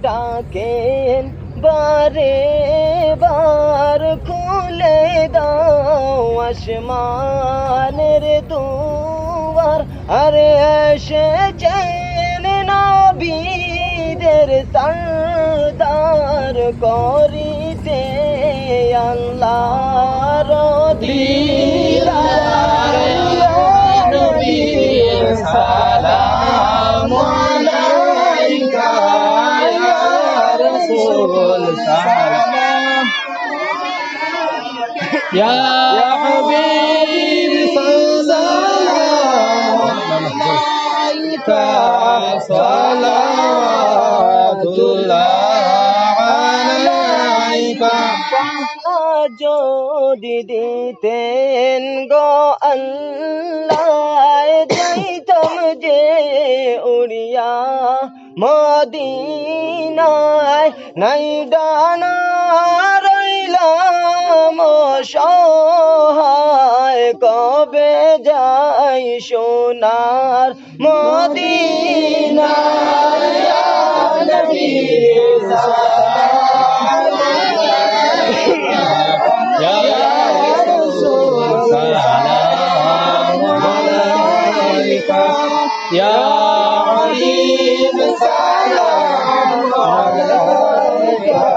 ডাকেন বারে বার, খুলে দাও আসমানের দুয়ার। আরে এসেছেন নবীদের সরদার, করিতে আল্লাহর দিদার। নবী সালাম আলাইকা ইয়া রাসূল, সালাম ইয়া হাবিব, সালাম আলাইকা, সালাতুল্লাহ আলাইকা। যদি দিতেন গো আল্লাহ, যাইতাম যে উড়িয়া মদিনায়। নাই ডানা রইলাম অসহায়, কবে যাই সোনার মদিনায়। ইয়া নবী সালাম আলাইকা, ইয়া রাসূল সালাম আলাইকা, ইয়া হাবিব সালাম আলাইকা,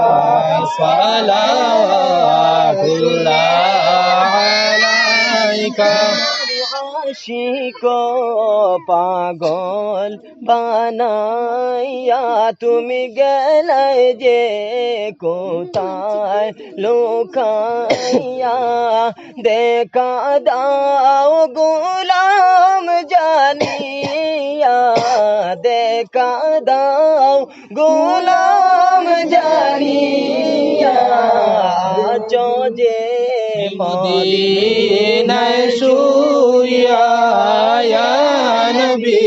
সালাতুল্লাহ আলাইকা। আশিক পাগল বানাইয়া তুমি গেলে যে কোথায় লুকাইয়া। দেখা দাও গোলাম জানিয়া, দেখা দাও গোলাম জানিয়া। যে মদিনায় শুইয়া, ইয়া নবী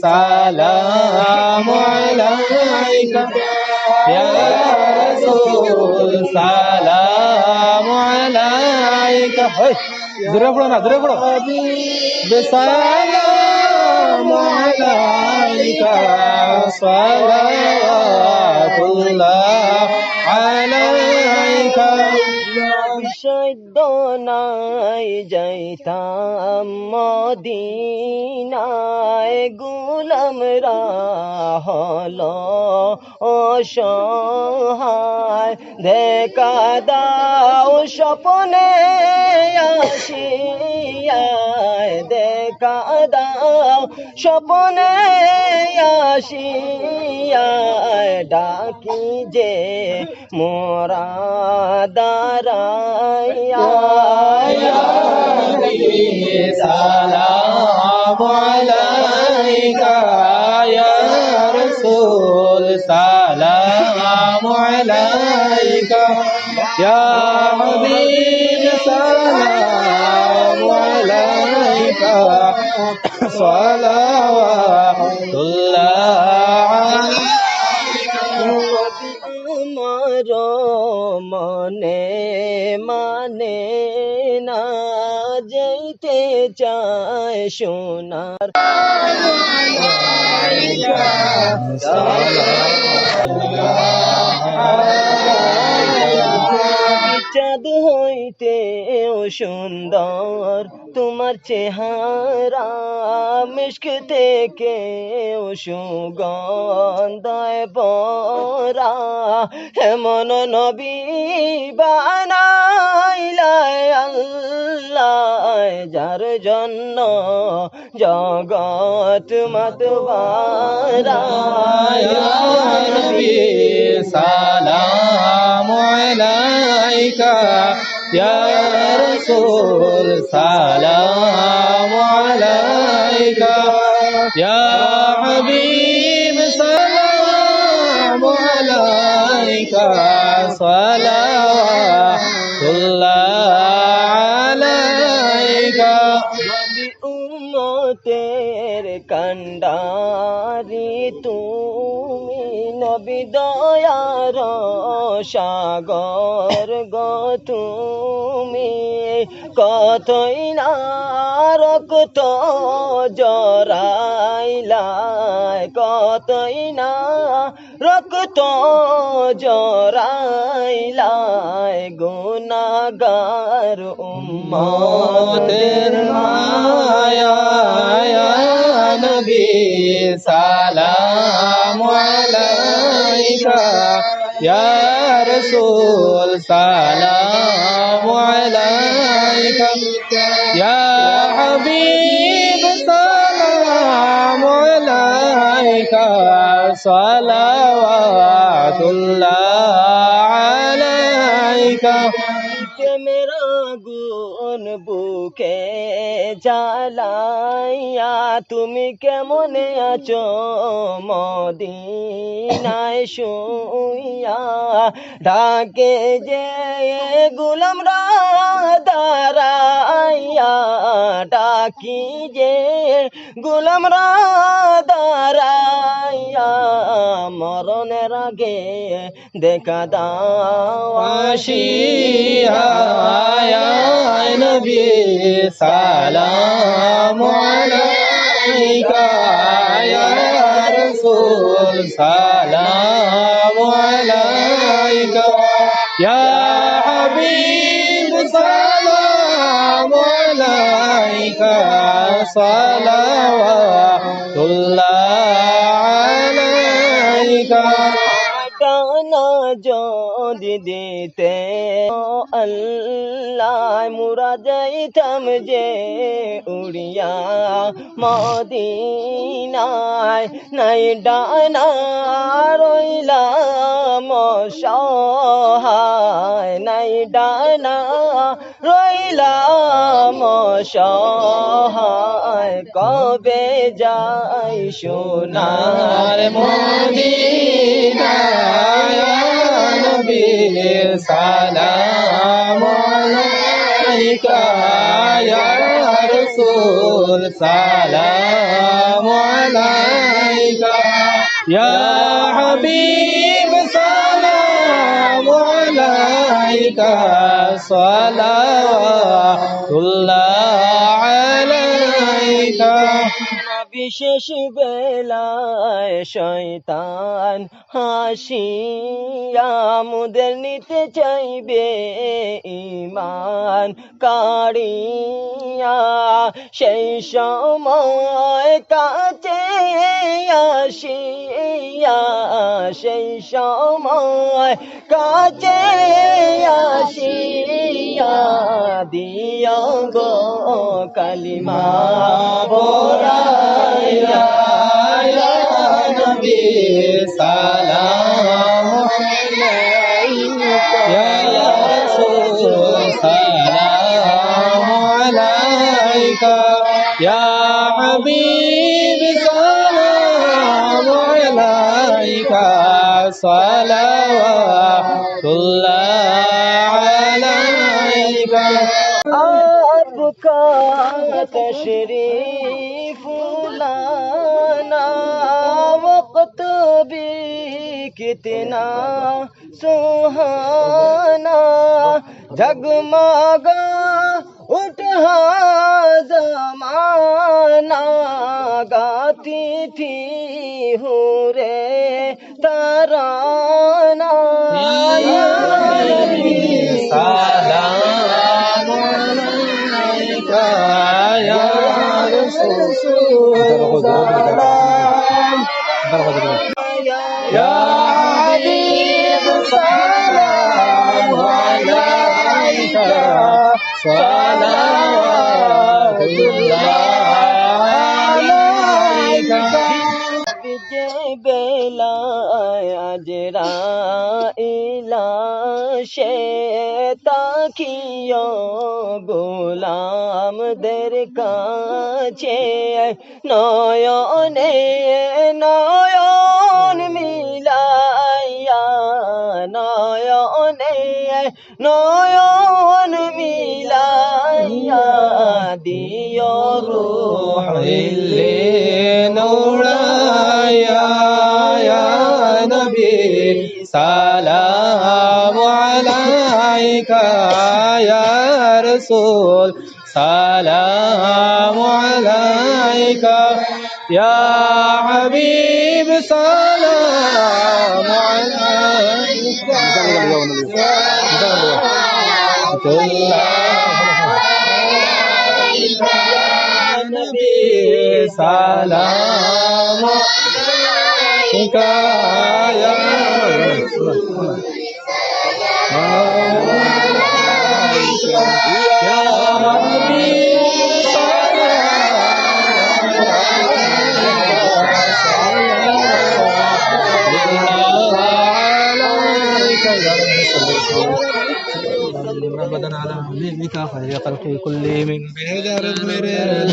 সালাম আলাইকা, ইয়া রাসূল সালাম আলাইকা। জোরে পড়ো না, জোরে পড়ো। সালাম আলাইকা, সালাতুল্লাহ আলাইকা। সদ্য নাই যাইতাম মদিনায়, গোলামরা হলো অসহায়। দেখা দাও স্বপ্নে আসিয়ায়, দেখা দাও স্বপ্নে আসিয়ায়। ডাকি যে মোরা দাঁড়াইয়া, ইয়া নবী সালাম আলাইকা, ইয়া রাসূল সালাম আলাইকা, ইয়া হাবিব সালাম আলাইকা, সালাওয়াতুল্লাহ আলাইকা। আমার মনে মানে না যেতে চায় সোনার। চাঁদ হইতেও সুন্দর তোমার চেহারা, মিশক থেকেও সুগন্ধায় ভরা। এমন নবী বানাইলা আল্লাহ, যার জন্য জগৎ মাতবারা। ইয়া নবী সালাম আলাইকা, ইয়া রাসূল সালাম আলাইকা, ইয়া হাবিব সালাম আলাইকা, সালাওয়াতুল্লাহ আলাইকা। নবী উম্মতের কান্ডারি তুমি, নবী দয়ার সাগর গো তুমি কতই না রক্ত জরাইলাই কতই না রক্ত জরাইলাই গুনাহগার উম্মতের মায়া নবী সালাম আলাইকা ইয়া রাসূল সালাম আলাইকা ইয়া হাবিব সালাম আলাইকা সালাওয়াতুল্লাহ আলাইকা মেরা গুণ বুকে জ্বালাইয়া তুমি কেমনে আছো মদিনায় শুইয়া ডাকে যে গোলামরা দাঁড়াইয়া ডাকি যে গোলামরা দাঁড়াইয়া মরণের আগে দেখা দাও আসিয়া ইয়া নবী সালাম আলাইকা ইয়া রাসূল সালাম আলাইকা ইয়া হাবিব সালাম আলাইকা সালাওয়াতুল্লাহ আলাইকা ডানা যদি দিতে আল্লাহ মুরা যাইতাম যে উড়িয়া মদিনায় নাই ডানা রইলাম সহায় নাই ডানা রইলাম সহায় কবে যাই সোনার মদিনা ইয়া নবী সালাম আলাইকা ইয়া রাসূল সালাম আলাইকা ইয়া হাবিব সালাম আলাইকা সালাওয়াতুল্লাহ আলাইকা বিশেষ বেলায় শয়তান হাসিয়া মুদের নিতে চাইবে ঈমান কাড়িয়া সেই সময় কাছে আসিয়া সেই সময় কাছে আসিয়া দিও গো কালিমা পড়াইয়া ইয়া নবী সালাম আলাইকা ইয়া রাসূল সালাম আলাইকা ইয়া হাবিব সালাম আলাইকা সালাওয়াতুল্লাহ আলাইকা आपका तशरीफ लाना वक्त भी कितना सुहाना जगमगा उठा जमाना गाती थी हुरे तराना সালাম আলাইকা ইয়া রাসূল সালাম ইয়া হাবিব সালাম আলাইকা সালাওয়াতুল্লাহ আলাইকা যে বেলায় আজরাইলা সে তাকিও গোলামদের কাছে নয়নে নয়ন মিলাইয়া নয়নে নয়ন মিলাইয়া দিও রূহ ইল্লিন উড়াইয়া ইয়া नबी सलाम अलैका या रसूल सलाम अलैका या हबीब सलाम अलैका नबी सलाम अलैका या रसूल या हबीब بدن على منك خير خلق كل من بهدر المرير